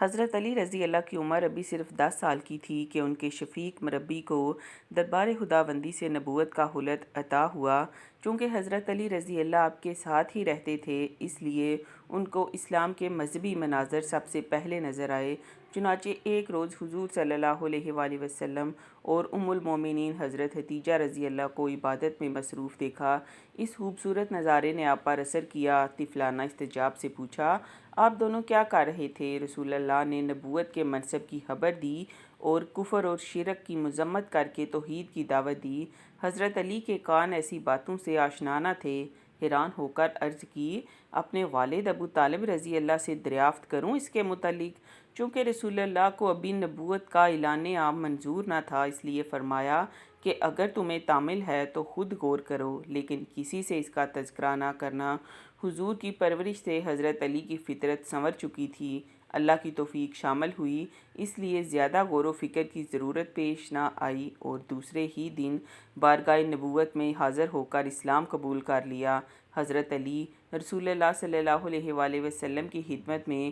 حضرت علی رضی اللہ کی عمر ابھی صرف 10 سال کی تھی کہ ان کے شفیق مربی کو دربار خداوندی سے نبوت کا خلعت عطا ہوا۔ چونکہ حضرت علی رضی اللہ آپ کے ساتھ ہی رہتے تھے، اس لیے ان کو اسلام کے مذہبی مناظر سب سے پہلے نظر آئے۔ چنانچہ ایک روز حضور صلی اللہ علیہ وآلہ وسلم اور ام المومنین حضرت حتیجہ رضی اللہ کو عبادت میں مصروف دیکھا۔ اس خوبصورت نظارے نے آپ پر اثر کیا۔ طفلانہ استجاب سے پوچھا، آپ دونوں کیا کر رہے تھے؟ رسول اللہ نے نبوت کے منصب کی خبر دی اور کفر اور شرک کی مذمت کر کے توحید کی دعوت دی۔ حضرت علی کے کان ایسی باتوں سے آشنا نہ تھے۔ حیران ہو کر عرض کی، اپنے والد ابو طالب رضی اللہ سے دریافت کروں اس کے متعلق؟ چونکہ رسول اللہ کو ابھی نبوت کا اعلان عام منظور نہ تھا، اس لیے فرمایا کہ اگر تمہیں تامل ہے تو خود غور کرو، لیکن کسی سے اس کا تذکرہ نہ کرنا۔ حضور کی پرورش سے حضرت علی کی فطرت سنور چکی تھی، اللہ کی توفیق شامل ہوئی، اس لیے زیادہ غور و فکر کی ضرورت پیش نہ آئی اور دوسرے ہی دن بارگاہ نبوت میں حاضر ہو کر اسلام قبول کر لیا۔ حضرت علی رسول اللہ صلی اللہ علیہ وآلہ وسلم کی خدمت میں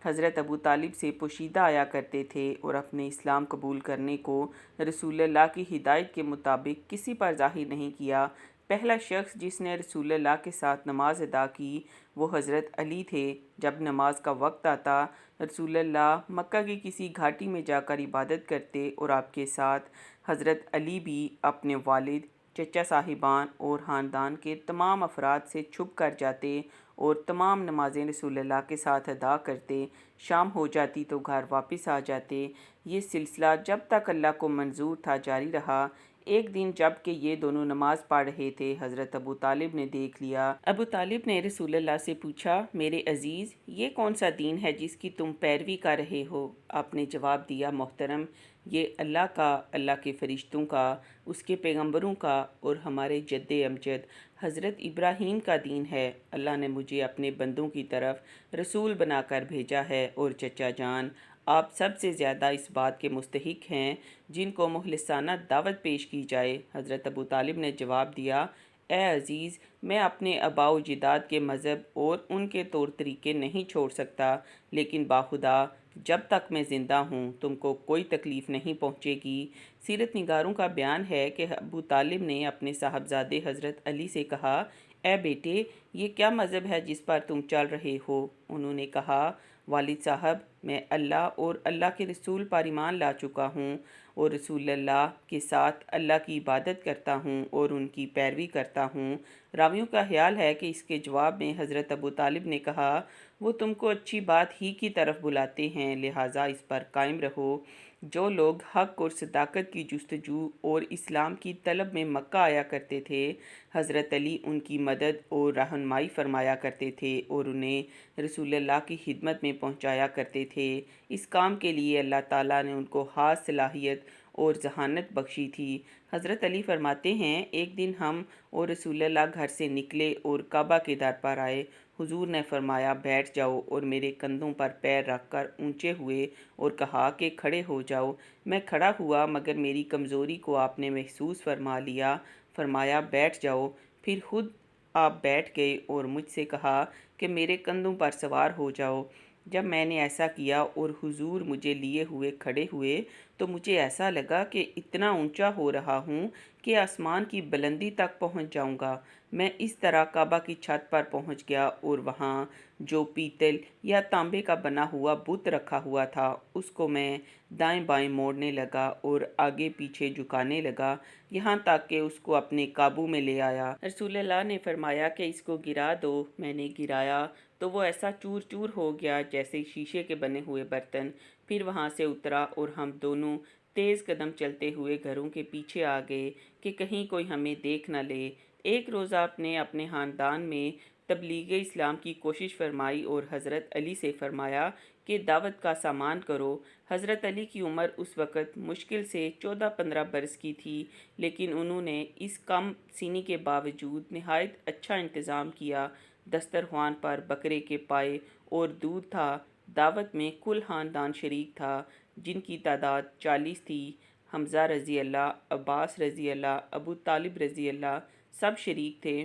حضرت ابو طالب سے پوشیدہ آیا کرتے تھے اور اپنے اسلام قبول کرنے کو رسول اللہ کی ہدایت کے مطابق کسی پر ظاہر نہیں کیا۔ پہلا شخص جس نے رسول اللہ کے ساتھ نماز ادا کی وہ حضرت علی تھے۔ جب نماز کا وقت آتا، رسول اللہ مکہ کی کسی گھاٹی میں جا کر عبادت کرتے اور آپ کے ساتھ حضرت علی بھی اپنے والد، چچا صاحبان اور خاندان کے تمام افراد سے چھپ کر جاتے اور تمام نمازیں رسول اللہ کے ساتھ ادا کرتے۔ شام ہو جاتی تو گھر واپس آ جاتے۔ یہ سلسلہ جب تک اللہ کو منظور تھا جاری رہا۔ ایک دن جب کہ یہ دونوں نماز پڑھ رہے تھے، حضرت ابو طالب نے دیکھ لیا۔ ابو طالب نے رسول اللہ سے پوچھا، میرے عزیز، یہ کون سا دین ہے جس کی تم پیروی کر رہے ہو؟ آپ نے جواب دیا، محترم، یہ اللہ کا، اللہ کے فرشتوں کا، اس کے پیغمبروں کا اور ہمارے جد امجد حضرت ابراہیم کا دین ہے۔ اللہ نے مجھے اپنے بندوں کی طرف رسول بنا کر بھیجا ہے اور چچا جان، آپ سب سے زیادہ اس بات کے مستحق ہیں جن کو مخلصانہ دعوت پیش کی جائے۔ حضرت ابو طالب نے جواب دیا، اے عزیز، میں اپنے آباء و اجداد کے مذہب اور ان کے طور طریقے نہیں چھوڑ سکتا، لیکن باخدا جب تک میں زندہ ہوں تم کو کوئی تکلیف نہیں پہنچے گی۔ سیرت نگاروں کا بیان ہے کہ ابو طالب نے اپنے صاحبزادے حضرت علی سے کہا، اے بیٹے، یہ کیا مذہب ہے جس پر تم چل رہے ہو؟ انہوں نے کہا، والد صاحب، میں اللہ اور اللہ کے رسول پر ایمان لا چکا ہوں اور رسول اللہ کے ساتھ اللہ کی عبادت کرتا ہوں اور ان کی پیروی کرتا ہوں۔ راویوں کا خیال ہے کہ اس کے جواب میں حضرت ابو طالب نے کہا، وہ تم کو اچھی بات ہی کی طرف بلاتے ہیں، لہٰذا اس پر قائم رہو۔ جو لوگ حق اور صداقت کی جستجو اور اسلام کی طلب میں مکہ آیا کرتے تھے، حضرت علی ان کی مدد اور رہنمائی فرمایا کرتے تھے اور انہیں رسول اللہ کی خدمت میں پہنچایا کرتے تھے۔ اس کام کے لیے اللہ تعالیٰ نے ان کو خاص صلاحیت اور ذہانت بخشی تھی۔ حضرت علی فرماتے ہیں، ایک دن ہم اور رسول اللہ گھر سے نکلے اور کعبہ کے در پر آئے۔ حضور نے فرمایا، بیٹھ جاؤ، اور میرے کندھوں پر پیر رکھ کر اونچے ہوئے اور کہا کہ کھڑے ہو جاؤ۔ میں کھڑا ہوا مگر میری کمزوری کو آپ نے محسوس فرما لیا۔ فرمایا، بیٹھ جاؤ۔ پھر خود آپ بیٹھ گئے اور مجھ سے کہا کہ میرے کندھوں پر سوار ہو جاؤ۔ جب میں نے ایسا کیا اور حضور مجھے لیے ہوئے کھڑے ہوئے تو مجھے ایسا لگا کہ اتنا اونچا ہو رہا ہوں کہ آسمان کی بلندی تک پہنچ جاؤں گا۔ میں اس طرح کعبہ کی چھت پر پہنچ گیا اور وہاں جو پیتل یا تانبے کا بنا ہوا بت رکھا ہوا تھا اس کو میں دائیں بائیں موڑنے لگا اور آگے پیچھے جھکانے لگا، یہاں تک کہ اس کو اپنے قابو میں لے آیا۔ رسول اللہ نے فرمایا کہ اس کو گرا دو۔ میں نے گرایا تو وہ ایسا چور چور ہو گیا جیسے شیشے کے بنے ہوئے برتن۔ پھر وہاں سے اترا اور ہم دونوں تیز قدم چلتے ہوئے گھروں کے پیچھے آ گئے کہ کہیں کوئی ہمیں دیکھ نہ لے۔ ایک روز آپ نے اپنے خاندان میں تبلیغ اسلام کی کوشش فرمائی اور حضرت علی سے فرمایا کہ دعوت کا سامان کرو۔ حضرت علی کی عمر اس وقت مشکل سے 14-15 برس کی تھی، لیکن انہوں نے اس کم سینی کے باوجود نہایت اچھا انتظام کیا۔ دسترخوان پر بکرے کے پائے اور دودھ تھا۔ دعوت میں کل خاندان شریک تھا، جن کی تعداد 40 تھی۔ حمزہ رضی اللہ، عباس رضی اللہ، ابو طالب رضی اللہ سب شریک تھے۔